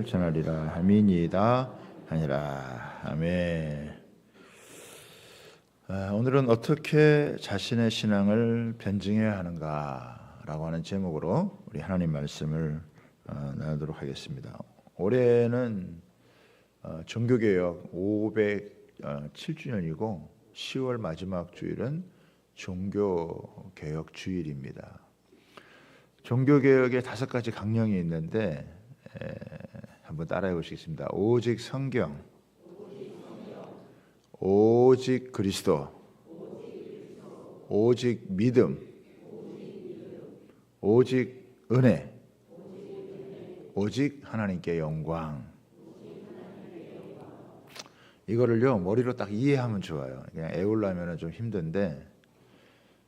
전하리라 함이니이다 아니라. 아멘. 오늘은 어떻게 자신의 신앙을 변증해야 하는가라고 하는 제목으로 우리 하나님 말씀을 나누도록 하겠습니다. 올해는 종교개혁 507주년이고 10월 마지막 주일은 종교개혁 주일입니다. 종교개혁에 5가지 강령이 있는데 한번 따라해 보시겠습니다. 오직 성경, 오직 그리스도, 오직 믿음, 오직 은혜, 오직 하나님께 영광. 이거를요 머리로 딱 이해하면 좋아요. 그냥 애우려면 좀 힘든데,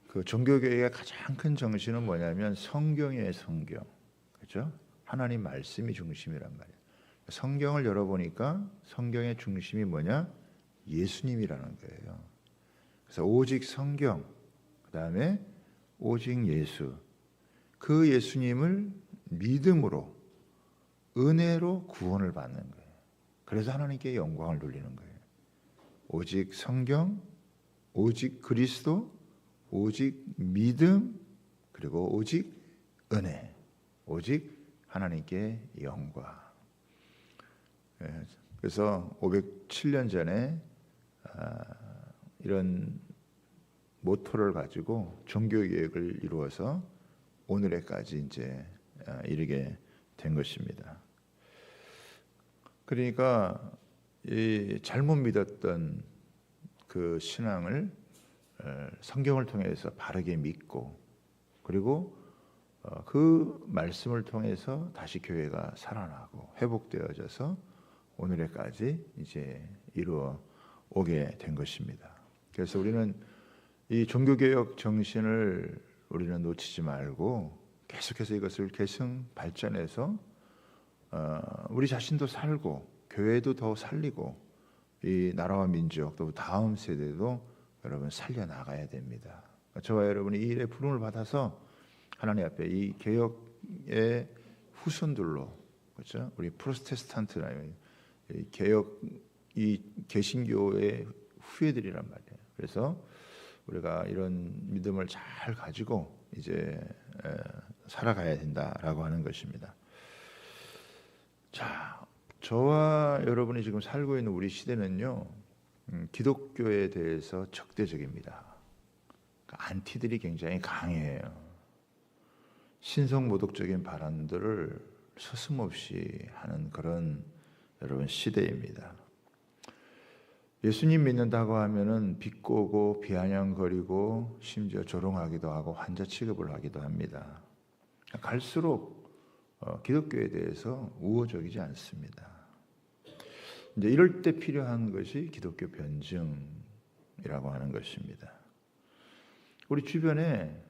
그 종교개혁의 가장 큰 정신은 뭐냐면 성경이에요. 성경, 그렇죠? 하나님 말씀이 중심이란 말이에요. 성경을 열어보니까 성경의 중심이 뭐냐? 예수님이라는 거예요. 그래서 오직 성경, 그 다음에 오직 예수, 그 예수님을 믿음으로 은혜로 구원을 받는 거예요. 그래서 하나님께 영광을 돌리는 거예요. 오직 성경, 오직 그리스도, 오직 믿음, 그리고 오직 은혜, 오직 하나님께 영광. 그래서 507년 전에 이런 모토를 가지고 종교개혁을 이루어서 오늘에까지 이제 이르게 된 것입니다. 그러니까 이 잘못 믿었던 그 신앙을 성경을 통해서 바르게 믿고, 그리고 그 말씀을 통해서 다시 교회가 살아나고 회복되어져서 오늘에까지 이제 이루어 오게 된 것입니다. 그래서 우리는 이 종교개혁 정신을 우리는 놓치지 말고 계속해서 이것을 계승 발전해서 우리 자신도 살고 교회도 더 살리고 이 나라와 민족 또 다음 세대도 여러분 살려나가야 됩니다. 저와 여러분이 이 일에 부름을 받아서 하나님 앞에 이 개혁의 후손들로, 그렇죠? 우리 프로테스탄트나 개혁, 이 개신교의 후예들이란 말이에요. 그래서 우리가 이런 믿음을 잘 가지고 이제 살아가야 된다라고 하는 것입니다. 자, 저와 여러분이 지금 살고 있는 우리 시대는요, 기독교에 대해서 적대적입니다. 그러니까 안티들이 굉장히 강해요. 신성모독적인 발언들을 서슴없이 하는 그런 여러분 시대입니다. 예수님 믿는다고 하면은 비꼬고 비아냥거리고 심지어 조롱하기도 하고 환자 취급을 하기도 합니다. 갈수록 기독교에 대해서 우호적이지 않습니다. 이제 이럴 때 필요한 것이 기독교 변증이라고 하는 것입니다. 우리 주변에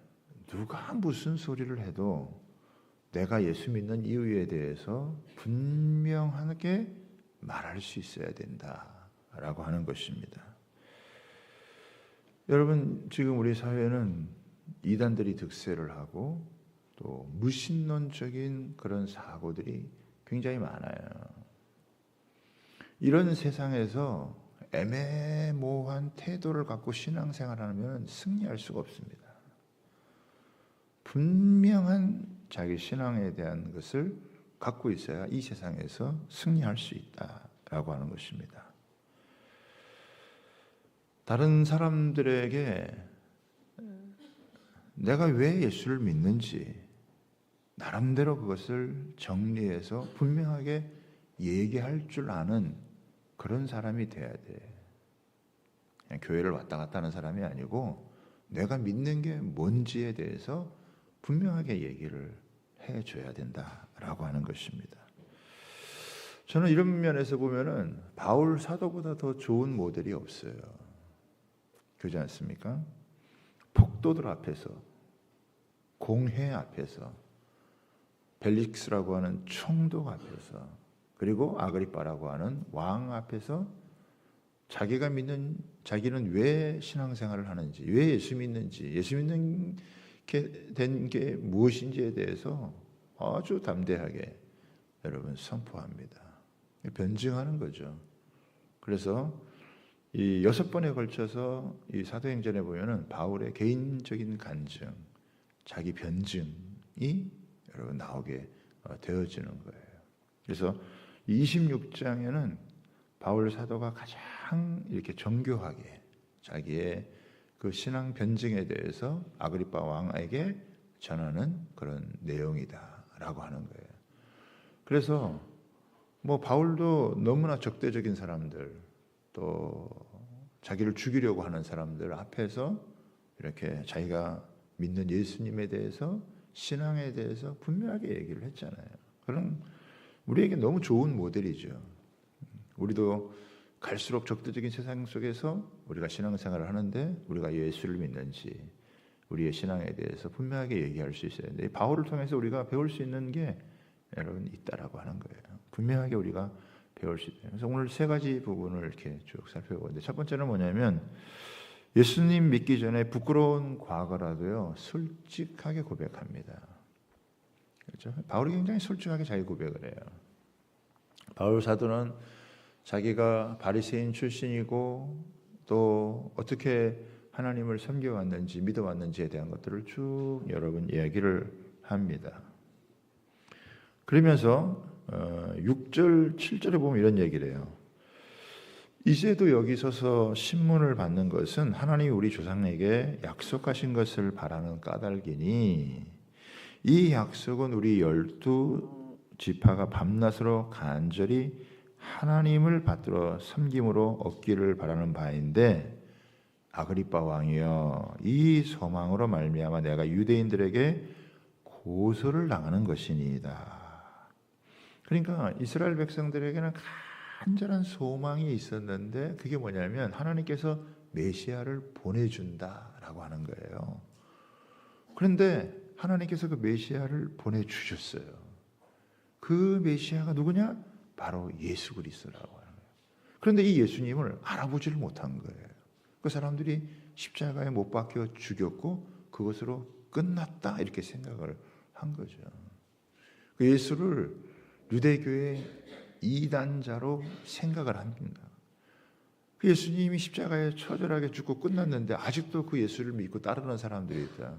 누가 무슨 소리를 해도 내가 예수 믿는 이유에 대해서 분명하게 말할 수 있어야 된다라고 하는 것입니다. 여러분, 지금 우리 사회는 이단들이 득세를 하고 또 무신론적인 그런 사고들이 굉장히 많아요. 이런 세상에서 애매모호한 태도를 갖고 신앙생활하면 승리할 수가 없습니다. 분명한 자기 신앙에 대한 것을 갖고 있어야 이 세상에서 승리할 수 있다라고 하는 것입니다. 다른 사람들에게 내가 왜 예수를 믿는지 나름대로 그것을 정리해서 분명하게 얘기할 줄 아는 그런 사람이 돼야 돼. 그냥 교회를 왔다 갔다 하는 사람이 아니고 내가 믿는 게 뭔지에 대해서 분명하게 얘기를 해줘야 된다라고 하는 것입니다. 저는 이런 면에서 보면은 바울 사도보다 더 좋은 모델이 없어요. 그렇지 않습니까? 폭도들 앞에서, 공회 앞에서, 벨릭스라고 하는 총독 앞에서, 그리고 아그리빠라고 하는 왕 앞에서 자기가 믿는, 자기는 왜 신앙생활을 하는지, 왜 예수 믿는지, 예수 믿는 게 된 게 무엇인지에 대해서 아주 담대하게 여러분 선포합니다. 변증하는 거죠. 그래서 이 6번에 걸쳐서 이 사도행전에 보면은 바울의 개인적인 간증, 자기 변증이 여러분 나오게 되어지는 거예요. 그래서 26장에는 바울 사도가 가장 이렇게 정교하게 자기의 그 신앙 변증에 대해서 아그리파 왕에게 전하는 그런 내용이다라고 하는 거예요. 그래서 뭐 바울도 너무나 적대적인 사람들, 또 자기를 죽이려고 하는 사람들 앞에서 이렇게 자기가 믿는 예수님에 대해서, 신앙에 대해서 분명하게 얘기를 했잖아요. 그럼 우리에게 너무 좋은 모델이죠. 우리도 갈수록 적대적인 세상 속에서 우리가 신앙생활을 하는데 우리가 예수를 믿는지, 우리의 신앙에 대해서 분명하게 얘기할 수 있어야 되는데, 바울을 통해서 우리가 배울 수 있는 게 여러분 있다라고 하는 거예요. 분명하게 우리가 배울 수 있어요. 그래서 오늘 3가지 부분을 이렇게 쭉 살펴보는데, 첫 번째는 뭐냐면 예수님 믿기 전에 부끄러운 과거라도요 솔직하게 고백합니다. 그렇죠? 바울이 굉장히 솔직하게 자기 고백을 해요. 바울 사도는 자기가 바리새인 출신이고 또 어떻게 하나님을 섬겨왔는지, 믿어왔는지에 대한 것들을 쭉 여러분 이야기를 합니다. 그러면서 6절, 7절에 보면 이런 얘기를 해요. 이제도 여기 서서 신문을 받는 것은 하나님이 우리 조상에게 약속하신 것을 바라는 까닭이니, 이 약속은 우리 12지파가 밤낮으로 간절히 하나님을 받들어 섬김으로 얻기를 바라는 바인데, 아그리빠 왕이여, 이 소망으로 말미암아 내가 유대인들에게 고소를 당하는 것이니이다. 그러니까 이스라엘 백성들에게는 간절한 소망이 있었는데, 그게 뭐냐면 하나님께서 메시아를 보내준다라고 하는 거예요. 그런데 하나님께서 그 메시아를 보내주셨어요. 그 메시아가 누구냐? 바로 예수 그리스도라고 하는 거예요. 그런데 이 예수님을 알아보지를 못한 거예요. 그 사람들이 십자가에 못 박혀 죽였고 그것으로 끝났다 이렇게 생각을 한 거죠. 그 예수를 유대교의 이단자로 생각을 합니다. 그 예수님이 십자가에 처절하게 죽고 끝났는데 아직도 그 예수를 믿고 따르는 사람들이 있다.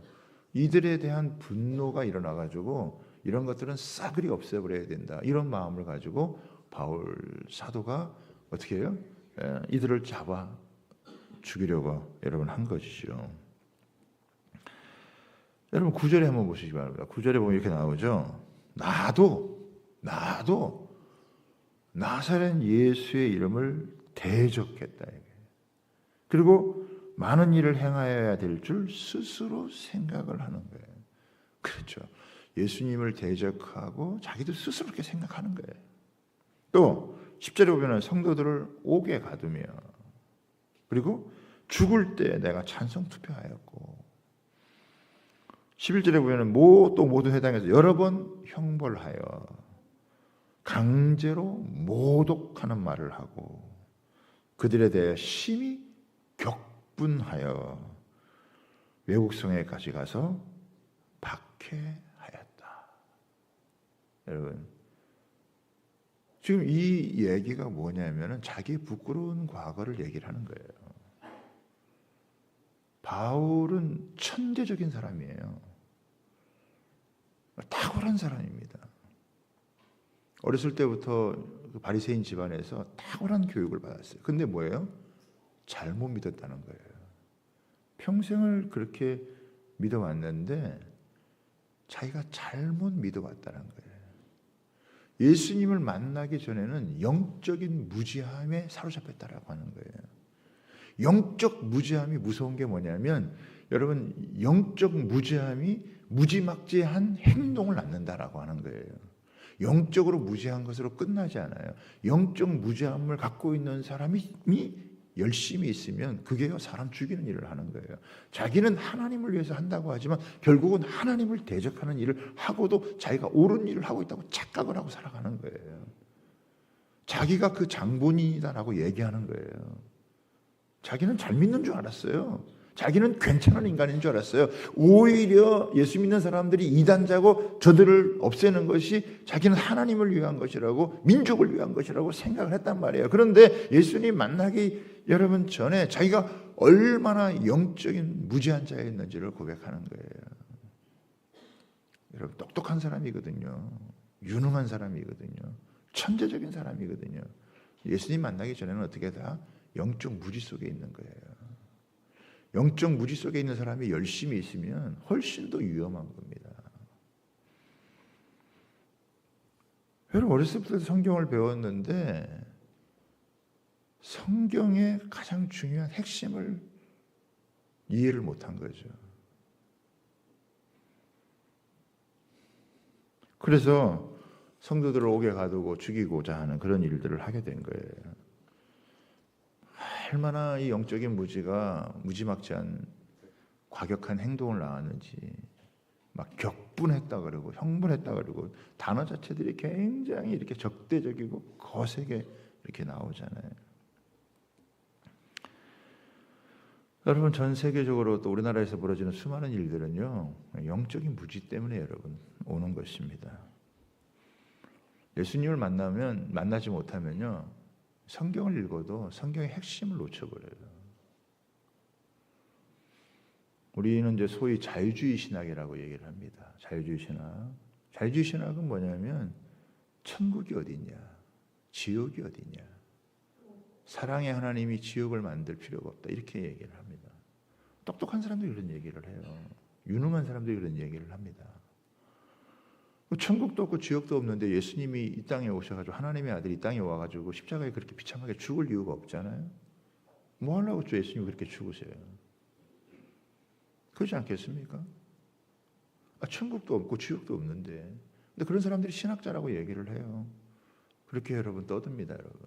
이들에 대한 분노가 일어나가지고 이런 것들은 싸그리 없애버려야 된다, 이런 마음을 가지고 바울 사도가 어떻게 해요? 이들을 잡아 죽이려고 여러분 한 것이죠. 여러분 9절에 한번 보시기 바랍니다. 9절에 보면 이렇게 나오죠. 나도 나사렛 예수의 이름을 대적했다. 그리고 많은 일을 행하여야 될 줄 스스로 생각을 하는 거예요. 그렇죠. 예수님을 대적하고 자기도 스스로 그렇게 생각하는 거예요. 또 10절에 보면 성도들을 옥에 가두며, 그리고 죽을 때 내가 찬성 투표하였고, 11절에 보면 또 모두 해당해서 여러 번 형벌하여 강제로 모독하는 말을 하고 그들에 대해 심히 격분하여 외국성에까지 가서 박해하였다. 여러분, 지금 이 얘기가 뭐냐면은 자기 부끄러운 과거를 얘기를 하는 거예요. 바울은 천재적인 사람이에요. 탁월한 사람입니다. 어렸을 때부터 그 바리새인 집안에서 탁월한 교육을 받았어요. 근데 뭐예요? 잘못 믿었다는 거예요. 평생을 그렇게 믿어왔는데 자기가 잘못 믿어왔다는 거예요. 예수님을 만나기 전에는 영적인 무지함에 사로잡혔다라고 하는 거예요. 영적 무지함이 무서운 게 뭐냐면, 여러분, 영적 무지함이 무지막지한 행동을 낳는다라고 하는 거예요. 영적으로 무지한 것으로 끝나지 않아요. 영적 무지함을 갖고 있는 사람이 열심히 있으면 그게 사람 죽이는 일을 하는 거예요. 자기는 하나님을 위해서 한다고 하지만 결국은 하나님을 대적하는 일을 하고도 자기가 옳은 일을 하고 있다고 착각을 하고 살아가는 거예요. 자기가 그 장본인이다라고 얘기하는 거예요. 자기는 잘 믿는 줄 알았어요. 자기는 괜찮은 인간인 줄 알았어요. 오히려 예수 믿는 사람들이 이단자고 저들을 없애는 것이 자기는 하나님을 위한 것이라고, 민족을 위한 것이라고 생각을 했단 말이에요. 그런데 예수님 만나기 여러분 전에 자기가 얼마나 영적인 무지한 자였는지를 고백하는 거예요. 여러분 똑똑한 사람이거든요. 유능한 사람이거든요. 천재적인 사람이거든요. 예수님 만나기 전에는 어떻게 다 영적 무지 속에 있는 거예요. 영적 무지 속에 있는 사람이 열심히 있으면 훨씬 더 위험한 겁니다. 여러분 어렸을 때부터 성경을 배웠는데 성경의 가장 중요한 핵심을 이해를 못한 거죠. 그래서 성도들을 옥에 가두고 죽이고자 하는 그런 일들을 하게 된 거예요. 얼마나 이 영적인 무지가 무지막지한 과격한 행동을 나왔는지, 막 격분했다 그러고 형분했다 그러고 단어 자체들이 굉장히 이렇게 적대적이고 거세게 이렇게 나오잖아요. 여러분 전 세계적으로 또 우리나라에서 벌어지는 수많은 일들은요 영적인 무지 때문에 여러분 오는 것입니다. 예수님을 만나지 못하면요 성경을 읽어도 성경의 핵심을 놓쳐버려요. 우리는 이제 소위 자유주의 신학이라고 얘기를 합니다. 자유주의 신학. 자유주의 신학은 뭐냐면 천국이 어디냐, 지옥이 어디냐, 사랑의 하나님이 지옥을 만들 필요가 없다 이렇게 얘기를 합니다. 똑똑한 사람들이 그런 얘기를 해요. 유능한 사람들이 그런 얘기를 합니다. 천국도 없고 지옥도 없는데 예수님이 이 땅에 오셔가지고 하나님의 아들이 이 땅에 와가지고 십자가에 그렇게 비참하게 죽을 이유가 없잖아요. 뭐 하려고 또 예수님이 그렇게 죽으세요? 그렇지 않겠습니까? 천국도 없고 지옥도 없는데, 근데 그런 사람들이 신학자라고 얘기를 해요. 그렇게 여러분 떠듭니다, 여러분.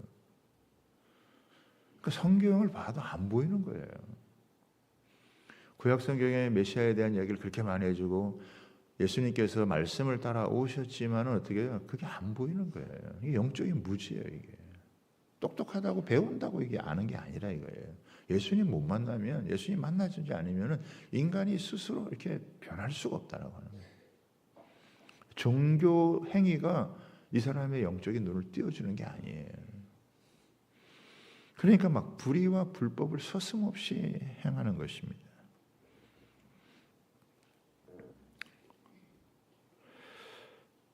그 성경을 봐도 안 보이는 거예요. 구약 성경에 메시아에 대한 이야기를 그렇게 많이 해주고 예수님께서 말씀을 따라 오셨지만 어떻게 해요? 그게 안 보이는 거예요. 이게 영적인 무지예요. 이게 똑똑하다고 배운다고 이게 아는 게 아니라 이거예요. 예수님 못 만나면, 예수님 만나지 않으면 인간이 스스로 이렇게 변할 수가 없다라고 하는 거예요. 종교 행위가 이 사람의 영적인 눈을 띄워주는 게 아니에요. 그러니까 막 불의와 불법을 서슴없이 행하는 것입니다.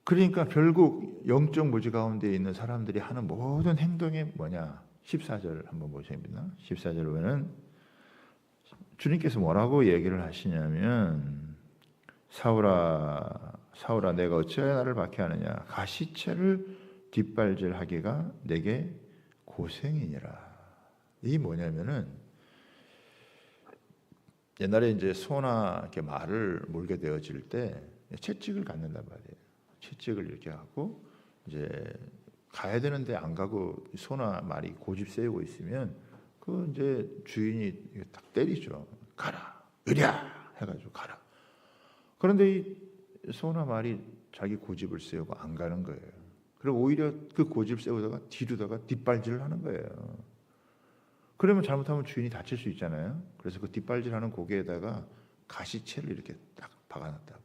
그러니까 결국 영적 무지 가운데 있는 사람들이 하는 모든 행동이 뭐냐? 14절 한번 보십니다. 14절 보면은 주님께서 뭐라고 얘기를 하시냐면 사울아 내가 어찌하여 나를 박해하느냐? 가시채를 뒷발질하기가 내게 고생이니라. 이 뭐냐면은 옛날에 이제 소나 이렇게 말을 몰게 되어질 때 채찍을 갖는단 말이에요. 채찍을 이렇게 하고 이제 가야 되는데 안 가고 소나 말이 고집 세우고 있으면 그 이제 주인이 딱 때리죠. 가라, 으랴 해가지고 가라. 그런데 이 소나 말이 자기 고집을 세우고 안 가는 거예요. 그리고 오히려 그 고집 세우다가 뒤로다가 뒷발질을 하는 거예요. 그러면 잘못하면 주인이 다칠 수 있잖아요. 그래서 그 뒷발질하는 고개에다가 가시채를 이렇게 딱 박아놨다고요.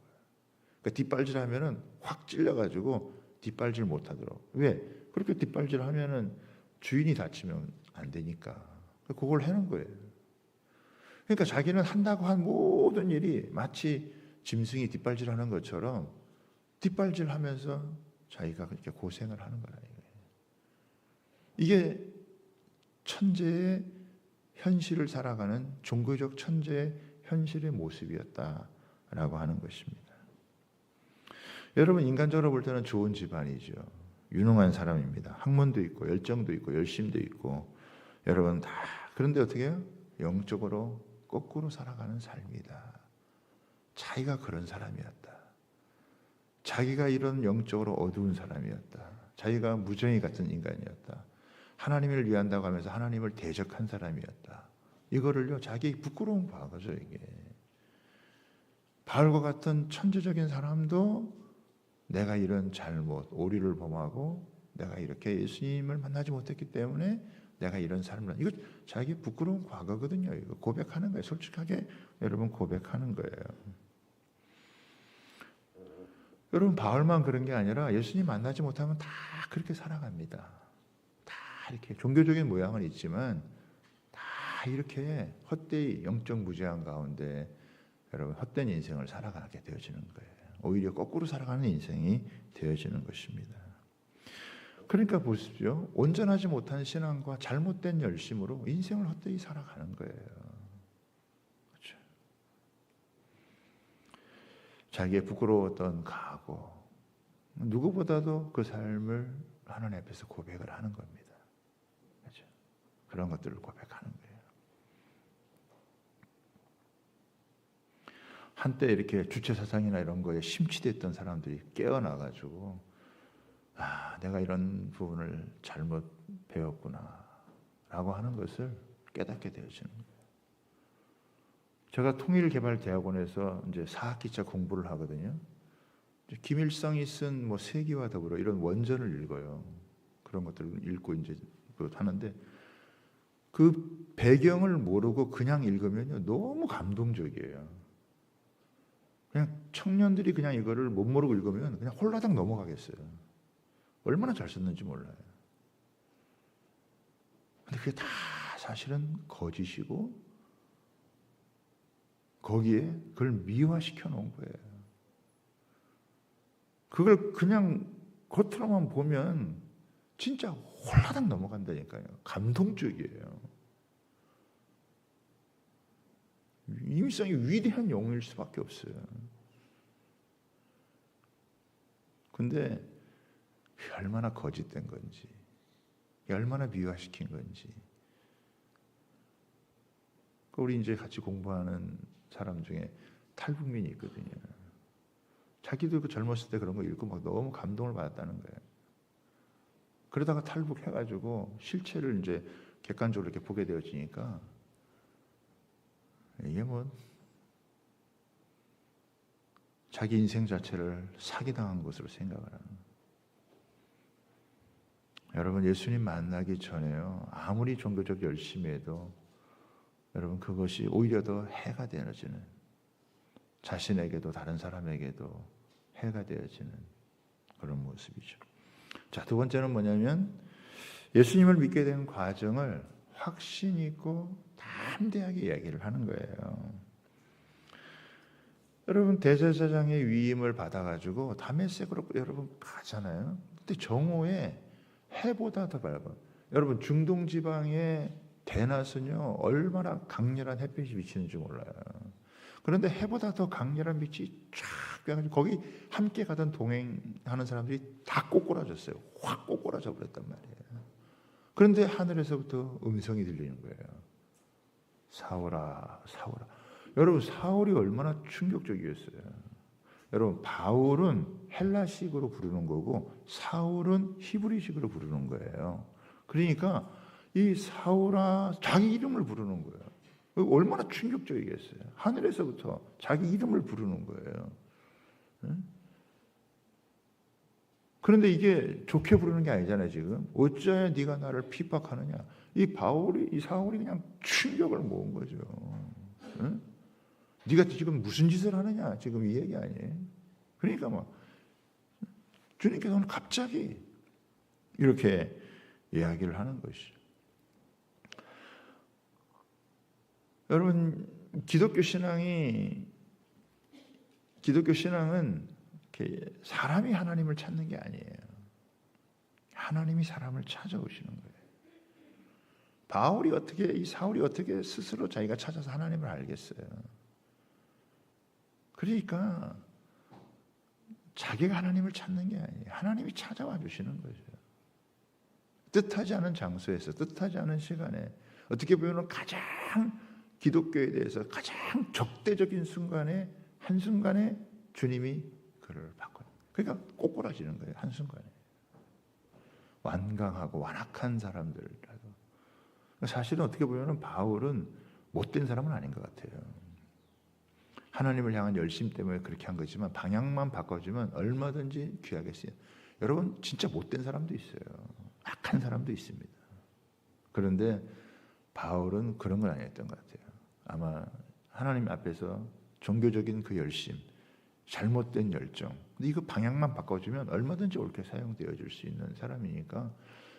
그러니까 뒷발질하면은 확 찔려가지고 뒷발질 못하도록. 왜? 그렇게 뒷발질하면은 주인이 다치면 안 되니까. 그걸 해놓은 거예요. 그러니까 자기는 한다고 한 모든 일이 마치 짐승이 뒷발질하는 것처럼 뒷발질하면서 자기가 그렇게 고생을 하는 거라 이거예요. 이게 천재의 현실을 살아가는 종교적 천재의 현실의 모습이었다라고 하는 것입니다. 여러분 인간적으로 볼 때는 좋은 집안이죠. 유능한 사람입니다. 학문도 있고 열정도 있고 열심도 있고 여러분 다 그런데 어떻게 해요? 영적으로 거꾸로 살아가는 삶이다. 자기가 그런 사람이었다. 자기가 이런 영적으로 어두운 사람이었다. 자기가 무정이 같은 인간이었다. 하나님을 위한다고 하면서 하나님을 대적한 사람이었다. 이거를요 자기 부끄러운 과거죠 이게. 바울과 같은 천재적인 사람도 내가 이런 잘못, 오류를 범하고 내가 이렇게 예수님을 만나지 못했기 때문에 내가 이런 삶을, 이거 자기 부끄러운 과거거든요. 이거 고백하는 거예요. 솔직하게 여러분 고백하는 거예요. 여러분 바울만 그런 게 아니라 예수님 만나지 못하면 다 그렇게 살아갑니다. 다 이렇게 종교적인 모양은 있지만 다 이렇게 헛되이 영적 무지한 가운데 여러분 헛된 인생을 살아가게 되어지는 거예요. 오히려 거꾸로 살아가는 인생이 되어지는 것입니다. 그러니까 보십시오. 온전하지 못한 신앙과 잘못된 열심으로 인생을 헛되이 살아가는 거예요. 그렇죠? 자기의 부끄러웠던 각오, 누구보다도 그 삶을 하나님 앞에서 고백을 하는 겁니다. 그렇죠? 그런 것들을 고백하는 거예요. 한때 이렇게 주체사상이나 이런 거에 심취됐던 사람들이 깨어나가지고 내가 이런 부분을 잘못 배웠구나 라고 하는 것을 깨닫게 되어지는 거예요. 제가 통일개발대학원에서 이제 4학기차 공부를 하거든요. 김일성이 쓴 뭐 세기와 더불어 이런 원전을 읽어요. 그런 것들을 읽고 이제 하는데 그 배경을 모르고 그냥 읽으면요 너무 감동적이에요. 그냥 청년들이 그냥 이거를 못 모르고 읽으면 그냥 홀라당 넘어가겠어요. 얼마나 잘 썼는지 몰라요. 근데 그게 다 사실은 거짓이고 거기에 그걸 미화시켜 놓은 거예요. 그걸 그냥 겉으로만 보면 진짜 홀라당 넘어간다니까요. 감동적이에요. 임일성이 위대한 영웅일 수밖에 없어요. 근데 얼마나 거짓된 건지, 얼마나 미화시킨 건지. 우리 이제 같이 공부하는 사람 중에 탈북민이 있거든요. 자기도 그 젊었을 때 그런 거 읽고 막 너무 감동을 받았다는 거예요. 그러다가 탈북해가지고 실체를 이제 객관적으로 이렇게 보게 되어지니까 이게 뭐 자기 인생 자체를 사기당한 것으로 생각을 하는 거예요. 여러분 예수님 만나기 전에요 아무리 종교적 열심히 해도 여러분 그것이 오히려 더 해가 되어지는, 자신에게도 다른 사람에게도 해가 되어지는 그런 모습이죠. 자, 두 번째는 뭐냐면 예수님을 믿게 된 과정을 확신 있고 담대하게 이야기를 하는 거예요. 여러분 대제사장의 위임을 받아가지고 다메섹으로 여러분 가잖아요. 근데 정오에 해보다 더 밝아. 여러분 중동 지방의 대낮은요 얼마나 강렬한 햇빛이 비치는지 몰라요. 그런데 해보다 더 강렬한 빛이 쫙 빼가지고 거기 함께 가던 동행하는 사람들이 다 꼬꾸라졌어요. 확 꼬꾸라져 버렸단 말이에요. 그런데 하늘에서부터 음성이 들리는 거예요. 사울아, 사울아. 여러분 사울이 얼마나 충격적이었어요. 여러분 바울은 헬라식으로 부르는 거고 사울은 히브리식으로 부르는 거예요. 그러니까 이 사울아 자기 이름을 부르는 거예요. 얼마나 충격적이겠어요. 하늘에서부터 자기 이름을 부르는 거예요. 그런데 이게 좋게 부르는 게 아니잖아요. 지금 어찌하여 네가 나를 핍박하느냐. 이 사울이 그냥 충격을 모은 거죠. 네가 지금 무슨 짓을 하느냐. 지금 이 얘기 아니에요. 그러니까 막 주님께서는 갑자기 이렇게 이야기를 하는 것이죠. 여러분 기독교 신앙은 이렇게 사람이 하나님을 찾는 게 아니에요. 하나님이 사람을 찾아오시는 거예요. 이 사울이 어떻게 스스로 자기가 찾아서 하나님을 알겠어요. 그러니까 자기가 하나님을 찾는 게 아니에요. 하나님이 찾아와 주시는 거죠. 뜻하지 않은 장소에서 뜻하지 않은 시간에 어떻게 보면 가장 기독교에 대해서 가장 적대적인 순간에 한순간에 주님이 그를 바꿔요. 그러니까 꼬꾸라지는 거예요. 한순간에. 완강하고 완악한 사람들이라도. 사실은 어떻게 보면 바울은 못된 사람은 아닌 것 같아요. 하나님을 향한 열심 때문에 그렇게 한 거지만 방향만 바꿔주면 얼마든지 귀하게 쓰여요. 여러분 진짜 못된 사람도 있어요. 악한 사람도 있습니다. 그런데 바울은 그런 건 아니었던 것 같아요. 아마 하나님 앞에서 종교적인 그 열심, 잘못된 열정, 근데 이거 방향만 바꿔주면 얼마든지 옳게 사용되어질 수 있는 사람이니까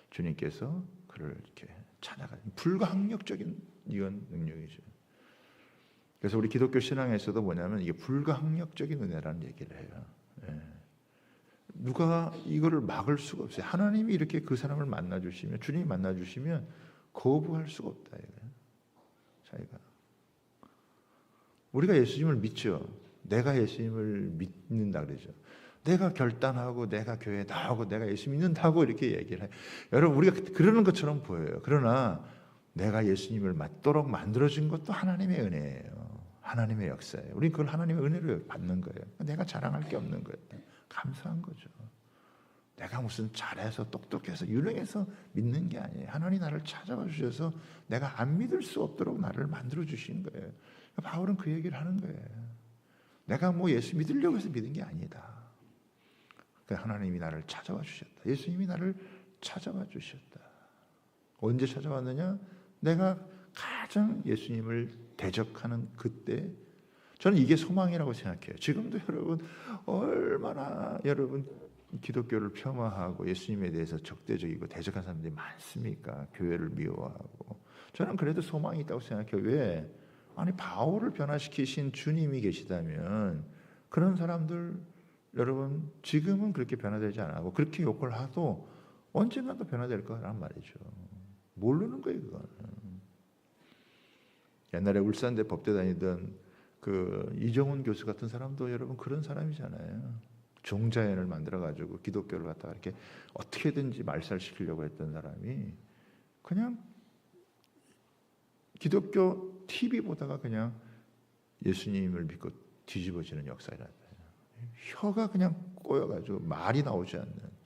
주님께서 그를 이렇게 찾아가는 불가항력적인 이건 능력이죠. 그래서 우리 기독교 신앙에서도 뭐냐면 이게 불가항력적인 은혜라는 얘기를 해요. 예. 누가 이거를 막을 수가 없어요. 하나님이 이렇게 그 사람을 만나주시면, 주님이 만나주시면 거부할 수가 없다 이거예요. 자기가 우리가 예수님을 믿죠. 내가 예수님을 믿는다 그러죠. 내가 결단하고 내가 교회에 나오고 내가 예수 믿는다고 이렇게 얘기를 해요. 여러분 우리가 그러는 것처럼 보여요. 그러나 내가 예수님을 맞도록 만들어준 것도 하나님의 은혜예요. 하나님의 역사예요. 우리는 그걸 하나님의 은혜로 받는 거예요. 내가 자랑할 게 없는 거예요. 감사한 거죠. 내가 무슨 잘해서 똑똑해서 유능해서 믿는 게 아니에요. 하나님 나를 찾아와 주셔서 내가 안 믿을 수 없도록 나를 만들어 주신 거예요. 바울은 그 얘기를 하는 거예요. 내가 뭐 예수 믿으려고 해서 믿은 게 아니다. 하나님이 나를 찾아와 주셨다. 예수님이 나를 찾아와 주셨다. 언제 찾아왔느냐? 내가 가장 예수님을 대적하는 그때, 저는 이게 소망이라고 생각해요. 지금도 여러분 얼마나 여러분 기독교를 폄하하고 예수님에 대해서 적대적이고 대적한 사람들이 많습니까? 교회를 미워하고. 저는 그래도 소망이 있다고 생각해요. 왜? 아니 바울을 변화시키신 주님이 계시다면 그런 사람들 여러분 지금은 그렇게 변화되지 않고 그렇게 욕을 하도 언젠가 또 변화될 거란 말이죠. 모르는 거예요 그건. 옛날에 울산대 법대 다니던 그 이정훈 교수 같은 사람도 여러분 그런 사람이잖아요. 종자연을 만들어 가지고 기독교를 갖다가 이렇게 어떻게든지 말살시키려고 했던 사람이 그냥 기독교 TV 보다가 그냥 예수님을 믿고 뒤집어지는 역사라다. 혀가 그냥 꼬여가지고 말이 나오지 않는.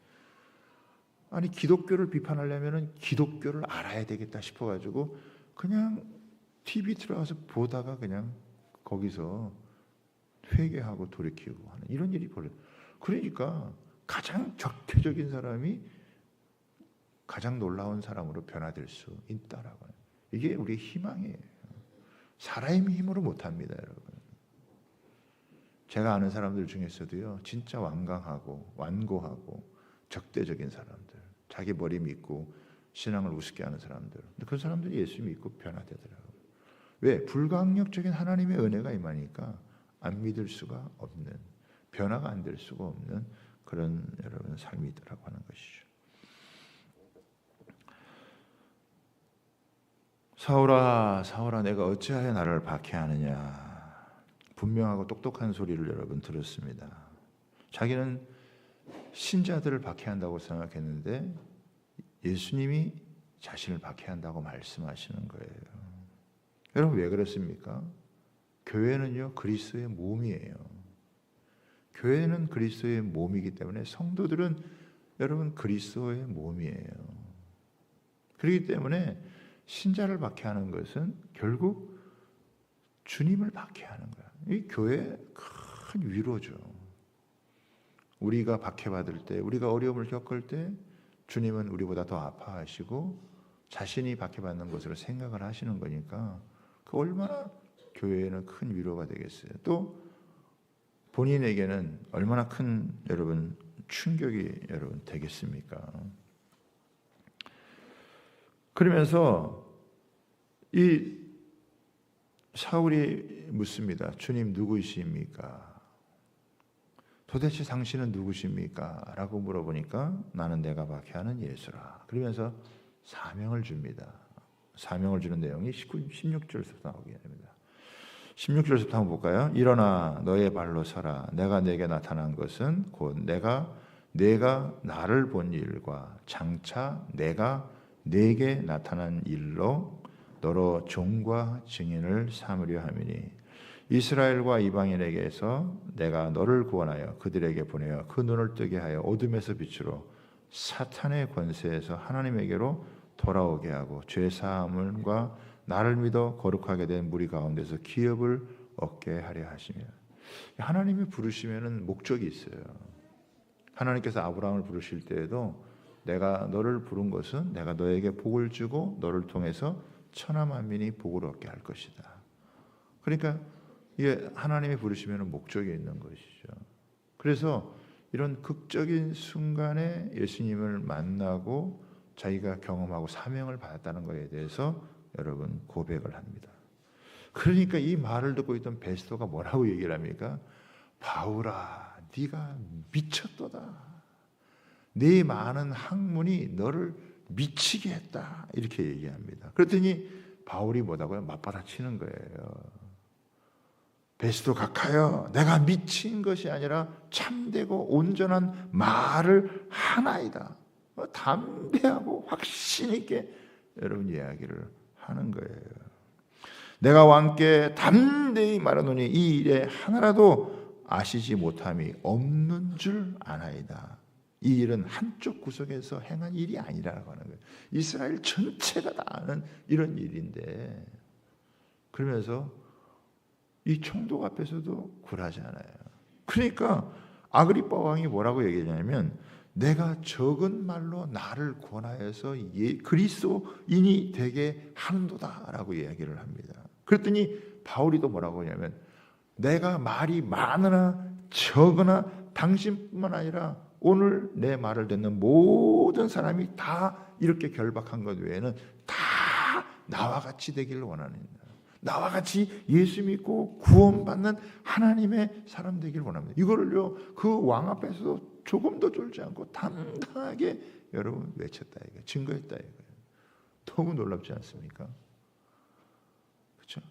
아니 기독교를 비판하려면은 기독교를 알아야 되겠다 싶어가지고 그냥 TV 들어가서 보다가 그냥 거기서 회개하고 돌이키고 하는 이런 일이 벌어요. 그러니까 가장 적대적인 사람이 가장 놀라운 사람으로 변화될 수 있다라고 해요. 이게 우리의 희망이에요. 사람의 힘으로 못합니다, 여러분. 제가 아는 사람들 중에서도요, 진짜 완강하고 완고하고 적대적인 사람들, 자기 머리 믿고 신앙을 우습게 하는 사람들, 근데 그 사람들이 예수 믿고 변화되더라고요. 왜? 불가항력적인 하나님의 은혜가 임하니까 안 믿을 수가 없는, 변화가 안 될 수가 없는 그런 여러분 삶이더라고 하는 것이죠. 사울아, 사울아, 내가 어찌하여 나를 박해하느냐. 분명하고 똑똑한 소리를 여러분 들었습니다. 자기는 신자들을 박해한다고 생각했는데 예수님이 자신을 박해한다고 말씀하시는 거예요. 여러분 왜 그렇습니까? 교회는요 그리스도의 몸이에요. 교회는 그리스도의 몸이기 때문에 성도들은 여러분 그리스도의 몸이에요. 그렇기 때문에 신자를 박해하는 것은 결국 주님을 박해하는 거야. 이 교회의 큰 위로죠. 우리가 박해받을 때, 우리가 어려움을 겪을 때 주님은 우리보다 더 아파하시고 자신이 박해받는 것으로 생각을 하시는 거니까 그 얼마나 교회에는 큰 위로가 되겠어요. 또 본인에게는 얼마나 큰 여러분 충격이 여러분 되겠습니까? 그러면서 이 사울이 묻습니다. 주님 누구이십니까? 도대체 당신은 누구십니까? 라고 물어보니까 나는 내가 박해하는 예수라. 그러면서 사명을 줍니다. 사명을 주는 내용이 16절에서 나오게 됩니다. 16절부터 한번 볼까요? 일어나 너의 발로 서라. 내가 내게 나타난 것은 곧 내가 나를 본 일과 장차 내가 내게 나타난 일로 너로 종과 증인을 삼으려 함이니 이스라엘과 이방인에게서 내가 너를 구원하여 그들에게 보내어 그 눈을 뜨게 하여 어둠에서 빛으로 사탄의 권세에서 하나님에게로 돌아오게 하고 죄 사함과 나를 믿어 거룩하게 된 무리 가운데서 기업을 얻게 하려 하시며 하나님이 부르시면은 목적이 있어요. 하나님께서 아브라함을 부르실 때에도 내가 너를 부른 것은 내가 너에게 복을 주고 너를 통해서 천하 만민이 복을 얻게 할 것이다. 그러니까 이게 하나님이 부르시면 목적이 있는 것이죠. 그래서 이런 극적인 순간에 예수님을 만나고 자기가 경험하고 사명을 받았다는 것에 대해서 여러분 고백을 합니다. 그러니까 이 말을 듣고 있던 베스토가 뭐라고 얘기를 합니까? 바울아, 네가 미쳤도다. 네 많은 학문이 너를 미치게 했다. 이렇게 얘기합니다. 그랬더니 바울이 뭐라고요? 맞받아치는 거예요. 베스도 각하여, 내가 미친 것이 아니라 참되고 온전한 말을 하나이다. 담대하고 확신 있게 여러분 이야기를 하는 거예요. 내가 왕께 담대히 말하노니 이 일에 하나라도 아시지 못함이 없는 줄 아나이다. 이 일은 한쪽 구석에서 행한 일이 아니라고 하는 거예요. 이스라엘 전체가 다 아는 이런 일인데, 그러면서 이 총독 앞에서도 굴하지 않아요. 그러니까 아그리빠 왕이 뭐라고 얘기하냐면, 내가 적은 말로 나를 권하여서 그리스도인이 되게 하는도다라고 이야기를 합니다. 그랬더니 바울이도 뭐라고 하냐면, 내가 말이 많으나 적으나 당신뿐만 아니라 오늘 내 말을 듣는 모든 사람이 다 이렇게 결박한 것 외에는 다 나와 같이 되기를 원합니다. 나와 같이 예수 믿고 구원받는 하나님의 사람 되기를 원합니다. 이거를요, 그 왕 앞에서도 조금도 쫄지 않고 당당하게 여러분 외쳤다 이거예요. 증거했다 이거예요. 너무 놀랍지 않습니까? 그렇죠?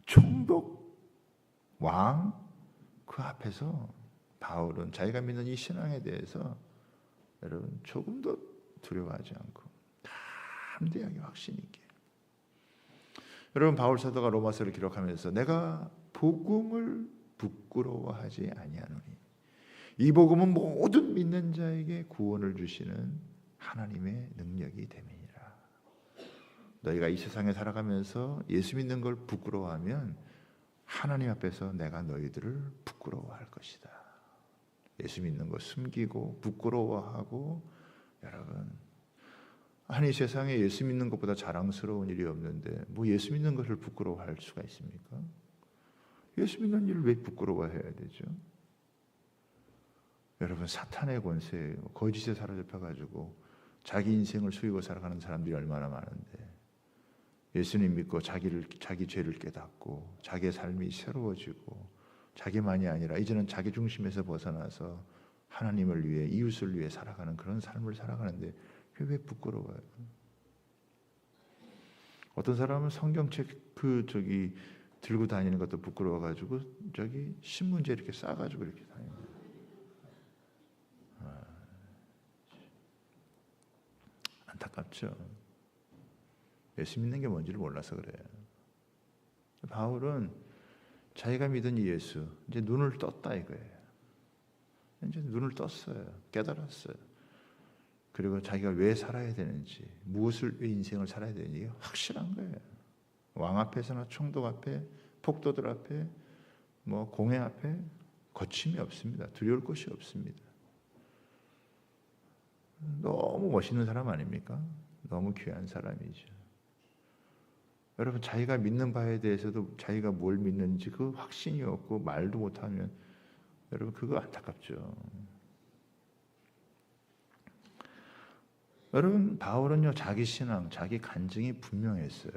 총독 왕 그 앞에서 바울은 자기가 믿는 이 신앙에 대해서 여러분 조금도 두려워하지 않고 담대하게 확신 있게. 여러분 바울 사도가 로마서를 기록하면서 내가 복음을 부끄러워하지 아니하노니 이 복음은 모든 믿는 자에게 구원을 주시는 하나님의 능력이 됨이니라. 너희가 이 세상에 살아가면서 예수 믿는 걸 부끄러워하면 하나님 앞에서 내가 너희들을 부끄러워할 것이다. 예수 믿는 거 숨기고 부끄러워하고, 여러분 아니 세상에 예수 믿는 것보다 자랑스러운 일이 없는데 뭐 예수 믿는 것을 부끄러워할 수가 있습니까? 예수 믿는 일을 왜 부끄러워해야 되죠? 여러분 사탄의 권세예요. 거짓에 사로잡혀가지고 자기 인생을 수이고 살아가는 사람들이 얼마나 많은데, 예수님 믿고 자기 죄를 깨닫고 자기의 삶이 새로워지고 자기만이 아니라 이제는 자기 중심에서 벗어나서 하나님을 위해 이웃을 위해 살아가는 그런 삶을 살아가는데 왜 부끄러워요? 어떤 사람은 성경책 들고 다니는 것도 부끄러워가지고 신문지 이렇게 싸가지고 이렇게 다닙니다. 안타깝죠. 예수 믿는 게 뭔지를 몰라서 그래요. 바울은 자기가 믿은 예수, 이제 눈을 떴다 이거예요. 이제 눈을 떴어요. 깨달았어요. 그리고 자기가 왜 살아야 되는지, 왜 인생을 살아야 되는지 확실한 거예요. 왕 앞에서나 총독 앞에, 폭도들 앞에, 뭐 공회 앞에 거침이 없습니다. 두려울 것이 없습니다. 너무 멋있는 사람 아닙니까? 너무 귀한 사람이죠. 여러분 자기가 믿는 바에 대해서도 자기가 뭘 믿는지 그 확신이 없고 말도 못하면 여러분 그거 안타깝죠. 여러분 바울은요 자기 신앙, 자기 간증이 분명했어요.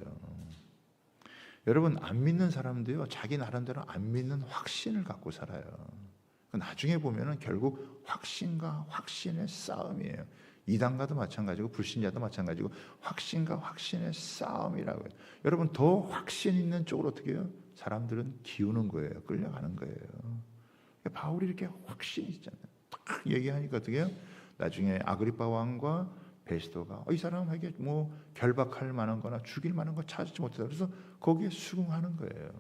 여러분 안 믿는 사람도요 자기 나름대로 안 믿는 확신을 갖고 살아요. 나중에 보면은 결국 확신과 확신의 싸움이에요. 이단과도 마찬가지고 불신자도 마찬가지고 확신과 확신의 싸움이라고요. 여러분 더 확신 있는 쪽으로 어떻게 해요? 사람들은 기우는 거예요. 끌려가는 거예요. 바울이 이렇게 확신이 있잖아요. 딱 얘기하니까 어떻게 해요? 나중에 아그리빠 왕과 베스도가 이 사람에게 뭐 결박할 만한 거나 죽일 만한 거 찾지 못하다. 그래서 거기에 수긍하는 거예요.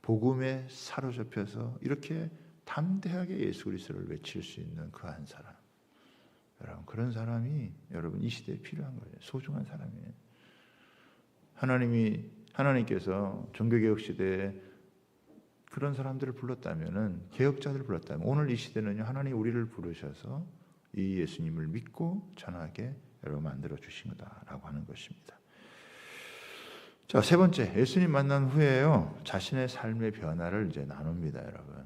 복음에 사로잡혀서 이렇게 담대하게 예수 그리스도를 외칠 수 있는 그 한 사람. 여러분 그런 사람이 여러분 이 시대에 필요한 거예요. 소중한 사람이에요. 하나님께서 종교개혁 시대에 그런 사람들을 불렀다면은, 개혁자들을 불렀다면, 오늘 이 시대는요, 하나님 우리를 부르셔서 이 예수님을 믿고 전하게 여러분 만들어 주신 거다라고 하는 것입니다. 자, 세 번째, 예수님 만난 후에요, 자신의 삶의 변화를 이제 나눕니다, 여러분.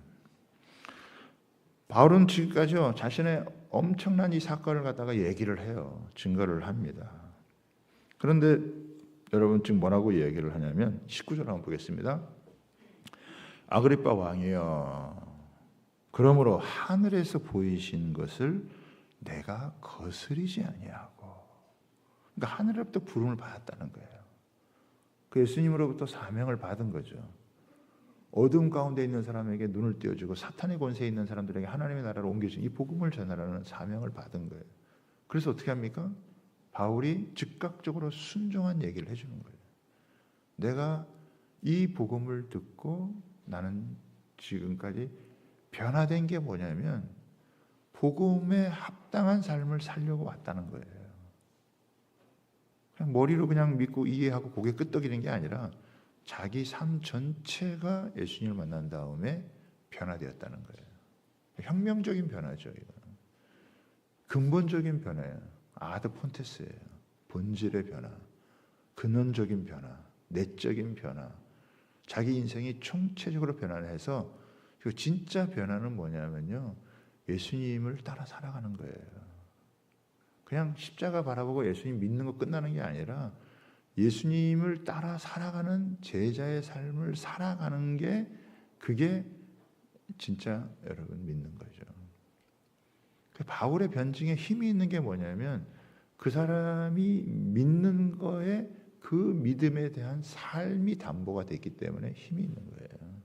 바울은 지금까지요, 자신의 엄청난 이 사건을 갖다가 얘기를 해요. 증거를 합니다. 그런데 여러분 지금 뭐라고 얘기를 하냐면 19절 한번 보겠습니다. 아그리빠 왕이여, 그러므로 하늘에서 보이신 것을 내가 거스리지 아니하고. 그러니까 하늘로부터 부름을 받았다는 거예요. 그 예수님으로부터 사명을 받은 거죠. 어둠 가운데 있는 사람에게 눈을 띄워주고 사탄의 권세에 있는 사람들에게 하나님의 나라를 옮겨주는 이 복음을 전하라는 사명을 받은 거예요. 그래서 어떻게 합니까? 바울이 즉각적으로 순종한 얘기를 해주는 거예요. 내가 이 복음을 듣고 나는 지금까지 변화된 게 뭐냐면 복음에 합당한 삶을 살려고 왔다는 거예요. 그냥 머리로 그냥 믿고 이해하고 고개 끄덕이는 게 아니라 자기 삶 전체가 예수님을 만난 다음에 변화되었다는 거예요. 혁명적인 변화죠. 이거. 근본적인 변화예요. 아드 폰테스예요. 본질의 변화, 근원적인 변화, 내적인 변화, 자기 인생이 총체적으로 변화를 해서 그 진짜 변화는 뭐냐면요, 예수님을 따라 살아가는 거예요. 그냥 십자가 바라보고 예수님 믿는 거 끝나는 게 아니라 예수님을 따라 살아가는 제자의 삶을 살아가는 게, 그게 진짜 여러분 믿는 거죠. 바울의 변증에 힘이 있는 게 뭐냐면 그 사람이 믿는 거에 그 믿음에 대한 삶이 담보가 됐기 때문에 힘이 있는 거예요.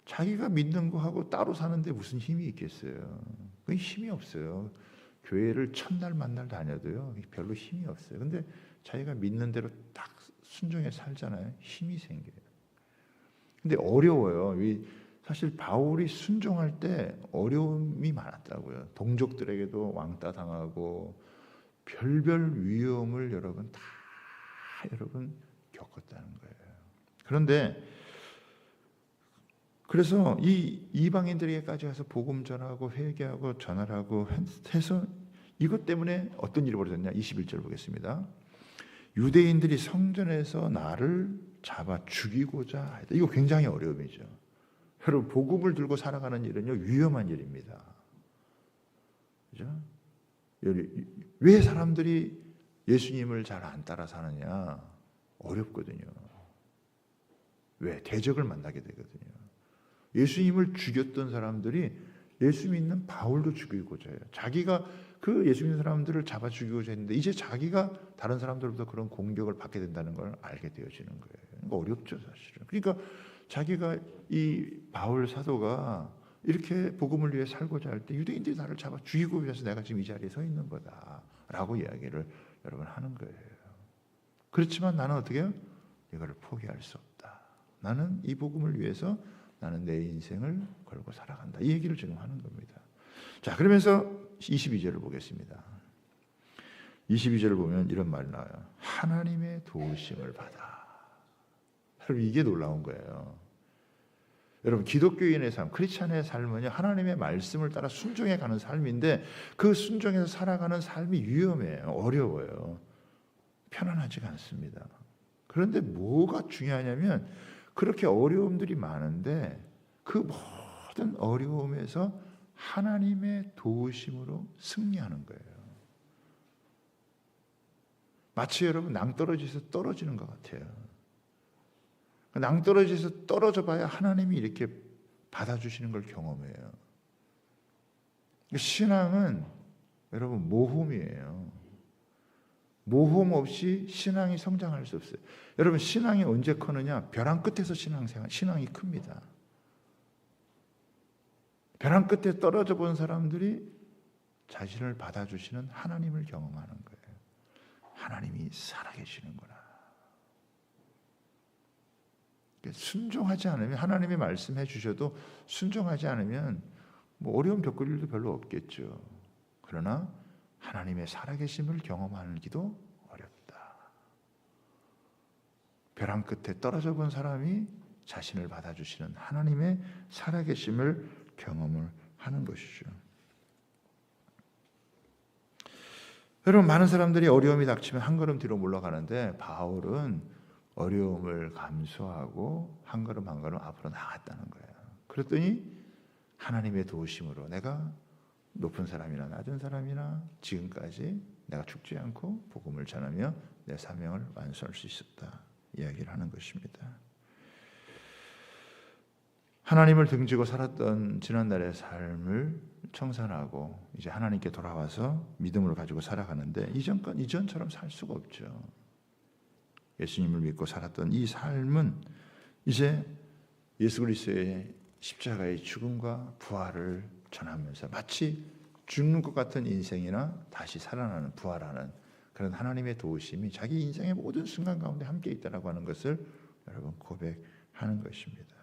자기가 믿는 거하고 따로 사는데 무슨 힘이 있겠어요? 그 힘이 없어요. 교회를 첫날 만날 다녀도요, 별로 힘이 없어요. 근데 자기가 믿는 대로 딱 순종해 살잖아요. 힘이 생겨요. 근데 어려워요. 사실 바울이 순종할 때 어려움이 많았다고요. 동족들에게도 왕따 당하고 별별 위험을 여러분 다 겪었다는 거예요. 그런데 그래서 이 이방인들에게까지 가서 복음 전하고 회개하고 전하라고 해서 이것 때문에 어떤 일이 벌어졌냐? 21절 보겠습니다. 유대인들이 성전에서 나를 잡아 죽이고자 했다. 이거 굉장히 어려움이죠. 여러분, 복음을 들고 살아가는 일은요, 위험한 일입니다. 그죠? 왜 사람들이 예수님을 잘 안 따라 사느냐? 어렵거든요. 왜? 대적을 만나게 되거든요. 예수님을 죽였던 사람들이 예수 믿는 바울도 죽이고자 해요. 자기가 그 예수 믿는 사람들을 잡아 죽이고자 했는데 이제 자기가 다른 사람들로부터 그런 공격을 받게 된다는 걸 알게 되어지는 거예요. 그러니까 어렵죠, 사실은. 그러니까 자기가 이 바울 사도가 이렇게 복음을 위해 살고자 할 때 유대인들이 나를 잡아 죽이고 위해서 내가 지금 이 자리에 서 있는 거다라고 이야기를 여러분 하는 거예요. 그렇지만 나는 어떻게 해요? 이거를 포기할 수 없다. 나는 이 복음을 위해서 나는 내 인생을 걸고 살아간다. 이 얘기를 지금 하는 겁니다. 자, 그러면서 22절을 보겠습니다. 22절을 보면 이런 말이 나와요. 하나님의 도우심을 받아. 여러분, 이게 놀라운 거예요. 여러분, 기독교인의 삶, 크리스찬의 삶은요, 하나님의 말씀을 따라 순종해 가는 삶인데 그 순종해서 살아가는 삶이 위험해요. 어려워요. 편안하지가 않습니다. 그런데 뭐가 중요하냐면 그렇게 어려움들이 많은데 그 모든 어려움에서 하나님의 도우심으로 승리하는 거예요. 마치 여러분 낭떠러지에서 떨어지는 것 같아요. 낭떠러지에서 떨어져 봐야 하나님이 이렇게 받아주시는 걸 경험해요. 신앙은 여러분 모험이에요. 모험 없이 신앙이 성장할 수 없어요. 여러분, 신앙이 언제 크느냐? 벼랑 끝에서 신앙이 큽니다. 벼랑 끝에 떨어져 본 사람들이 자신을 받아주시는 하나님을 경험하는 거예요. 하나님이 살아계시는구나. 순종하지 않으면, 하나님이 말씀해 주셔도 순종하지 않으면 뭐 어려움 겪을 일도 별로 없겠죠. 그러나 하나님의 살아계심을 경험하기도 어렵다. 벼랑 끝에 떨어져 본 사람이 자신을 받아주시는 하나님의 살아계심을 경험을 하는 것이죠. 여러분, 많은 사람들이 어려움이 닥치면 한 걸음 뒤로 물러가는데 바울은 어려움을 감수하고 한 걸음 한 걸음 앞으로 나갔다는 거예요. 그랬더니 하나님의 도우심으로 내가 높은 사람이나 낮은 사람이나 지금까지 내가 죽지 않고 복음을 전하며 내 사명을 완수할 수 있었다 이야기를 하는 것입니다. 하나님을 등지고 살았던 지난날의 삶을 청산하고 이제 하나님께 돌아와서 믿음을 가지고 살아가는데 이전처럼 살 수가 없죠. 예수님을 믿고 살았던 이 삶은 이제 예수 그리스도의 십자가의 죽음과 부활을 전하면서 마치 죽는 것 같은 인생이나 다시 살아나는 부활하는 그런 하나님의 도우심이 자기 인생의 모든 순간 가운데 함께 있다라고 하는 것을 여러분 고백하는 것입니다.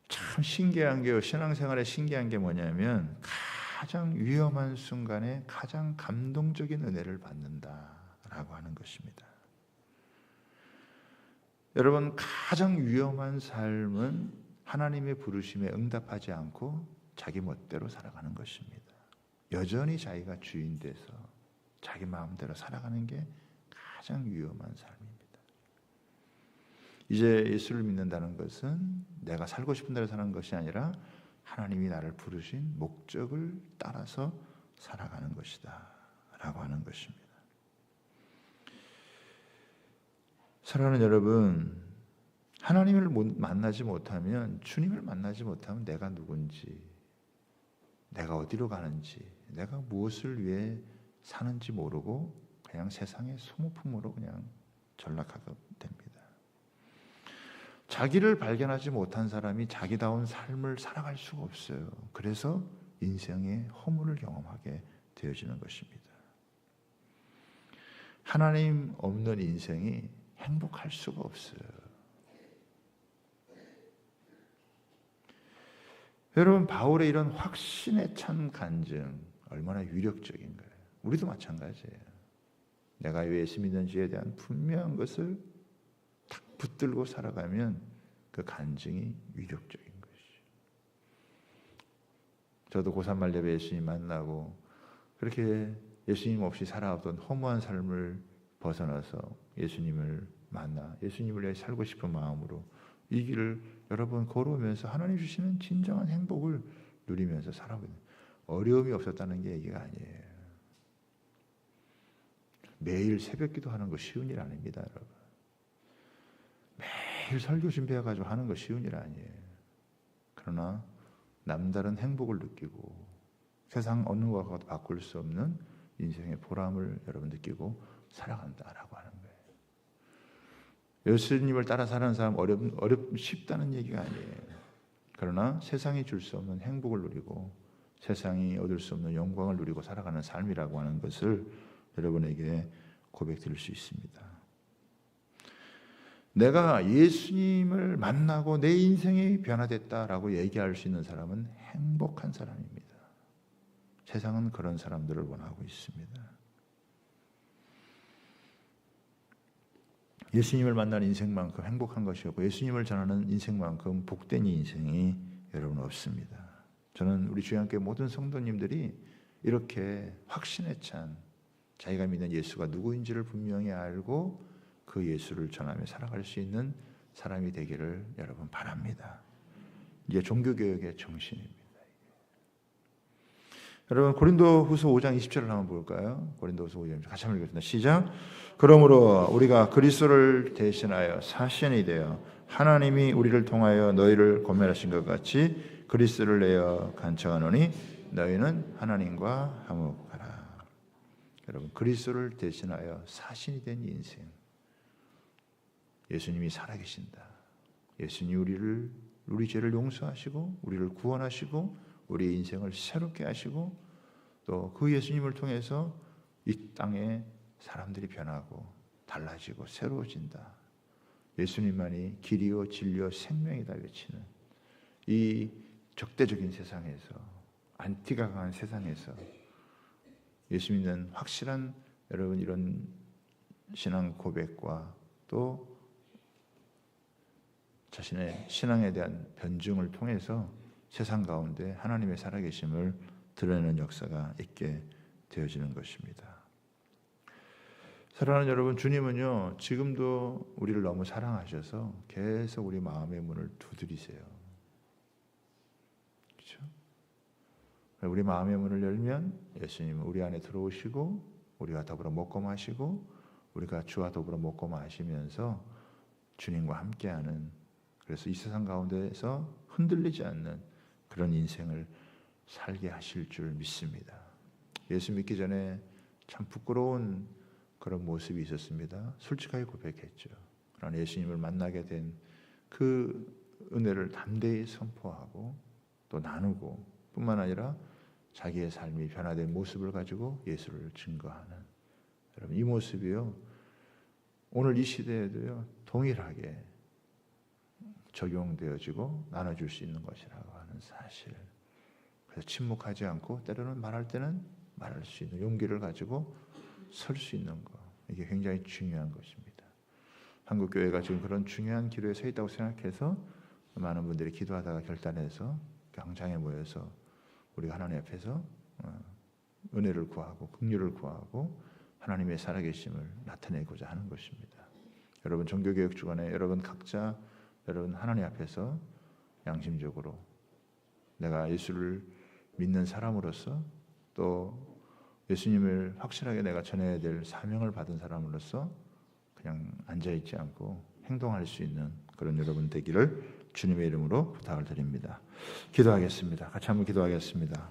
참 신기한 게요. 신앙생활에 신기한 게 뭐냐면 가장 위험한 순간에 가장 감동적인 은혜를 받는다라고 하는 것입니다. 여러분, 가장 위험한 삶은 하나님의 부르심에 응답하지 않고 자기 멋대로 살아가는 것입니다. 여전히 자기가 주인 돼서 자기 마음대로 살아가는 게 가장 위험한 삶입니다. 이제 예수를 믿는다는 것은 내가 살고 싶은 대로 사는 것이 아니라 하나님이 나를 부르신 목적을 따라서 살아가는 것이다 라고 하는 것입니다. 사랑하는 여러분, 하나님을 만나지 못하면, 주님을 만나지 못하면 내가 누군지, 내가 어디로 가는지, 내가 무엇을 위해 사는지 모르고 그냥 세상의 소모품으로 그냥 전락하게 됩니다. 자기를 발견하지 못한 사람이 자기다운 삶을 살아갈 수가 없어요. 그래서 인생의 허물을 경험하게 되어지는 것입니다. 하나님 없는 인생이 행복할 수가 없어요. 여러분, 바울의 이런 확신에 찬 간증 얼마나 위력적인 거예요. 우리도 마찬가지예요. 내가 예수 믿는지에 대한 분명한 것을 딱 붙들고 살아가면 그 간증이 위력적인 것이죠. 저도 고3 말 예배 예수님 만나고 그렇게 예수님 없이 살아왔던 허무한 삶을 벗어나서 예수님을 만나 예수님을 위해 살고 싶은 마음으로 이 길을 여러 번 걸어오면서 하나님 주시는 진정한 행복을 누리면서 살아가는, 어려움이 없었다는 게 얘기가 아니에요. 매일 새벽 기도하는 거 쉬운 일 아닙니다, 여러분. 매일 설교 준비해가지고 하는 거 쉬운 일 아니에요. 그러나 남다른 행복을 느끼고 세상 어느 것과도 바꿀 수 없는 인생의 보람을 여러분 느끼고 살아간다라고 하는 거예요. 예수님을 따라 사는 사람 쉽다는 얘기가 아니에요. 그러나 세상이 줄 수 없는 행복을 누리고 세상이 얻을 수 없는 영광을 누리고 살아가는 삶이라고 하는 것을 여러분에게 고백드릴 수 있습니다. 내가 예수님을 만나고 내 인생이 변화됐다라고 얘기할 수 있는 사람은 행복한 사람입니다. 세상은 그런 사람들을 원하고 있습니다. 예수님을 만나는 인생만큼 행복한 것이 없고 예수님을 전하는 인생만큼 복된 인생이 여러분 없습니다. 저는 우리 주님께 모든 성도님들이 이렇게 확신에 찬 자기가 믿는 예수가 누구인지를 분명히 알고 그 예수를 전하며 살아갈 수 있는 사람이 되기를 여러분 바랍니다. 이게 종교개혁의 정신입니다. 여러분, 고린도후서 5장 20절을 한번 볼까요? 고린도후서 5장 같이 한번 읽겠습니다. 시작. 그러므로 우리가 그리스도를 대신하여 사신이 되어 하나님이 우리를 통하여 너희를 권면하신 것 같이 그리스도를 내어 간청하노니 너희는 하나님과 화목하라. 여러분, 그리스도를 대신하여 사신이 된 인생. 예수님이 살아계신다. 예수님이 우리 죄를 용서하시고 우리를 구원하시고 우리의 인생을 새롭게 하시고 또 그 예수님을 통해서 이 땅에 사람들이 변하고 달라지고 새로워진다. 예수님만이 길이요 진리요 생명이다 외치는 이 적대적인 세상에서, 안티가 강한 세상에서 예수 믿는 확실한 여러분 이런 신앙 고백과 또 자신의 신앙에 대한 변증을 통해서 세상 가운데 하나님의 살아계심을 드러내는 역사가 있게 되어지는 것입니다. 사랑하는 여러분, 주님은요 지금도 우리를 너무 사랑하셔서 계속 우리 마음의 문을 두드리세요. 그렇죠? 우리 마음의 문을 열면 예수님은 우리 안에 들어오시고 우리가 더불어 먹고 마시고 우리가 주와 더불어 먹고 마시면서 주님과 함께하는, 그래서 이 세상 가운데에서 흔들리지 않는 그런 인생을 살게 하실 줄 믿습니다. 예수 믿기 전에 참 부끄러운 그런 모습이 있었습니다. 솔직하게 고백했죠. 그러나 예수님을 만나게 된 그 은혜를 담대히 선포하고 또 나누고 뿐만 아니라 자기의 삶이 변화된 모습을 가지고 예수를 증거하는, 여러분 이 모습이요 오늘 이 시대에도요 동일하게 적용되어지고 나눠줄 수 있는 것이라고 하는 사실. 그래서 침묵하지 않고 때로는 말할 때는 말할 수 있는 용기를 가지고 설 수 있는 것, 이게 굉장히 중요한 것입니다. 한국교회가 지금 그런 중요한 기로에 서 있다고 생각해서 많은 분들이 기도하다가 결단해서 광장에 모여서 우리가 하나님 앞에서 은혜를 구하고 긍휼을 구하고 하나님의 살아계심을 나타내고자 하는 것입니다. 여러분 종교개혁 주간에 여러분 각자 여러분 하나님 앞에서 양심적으로 내가 예수를 믿는 사람으로서 또 예수님을 확실하게 내가 전해야 될 사명을 받은 사람으로서 그냥 앉아있지 않고 행동할 수 있는 그런 여러분 되기를 주님의 이름으로 부탁을 드립니다. 기도하겠습니다. 같이 한번 기도하겠습니다.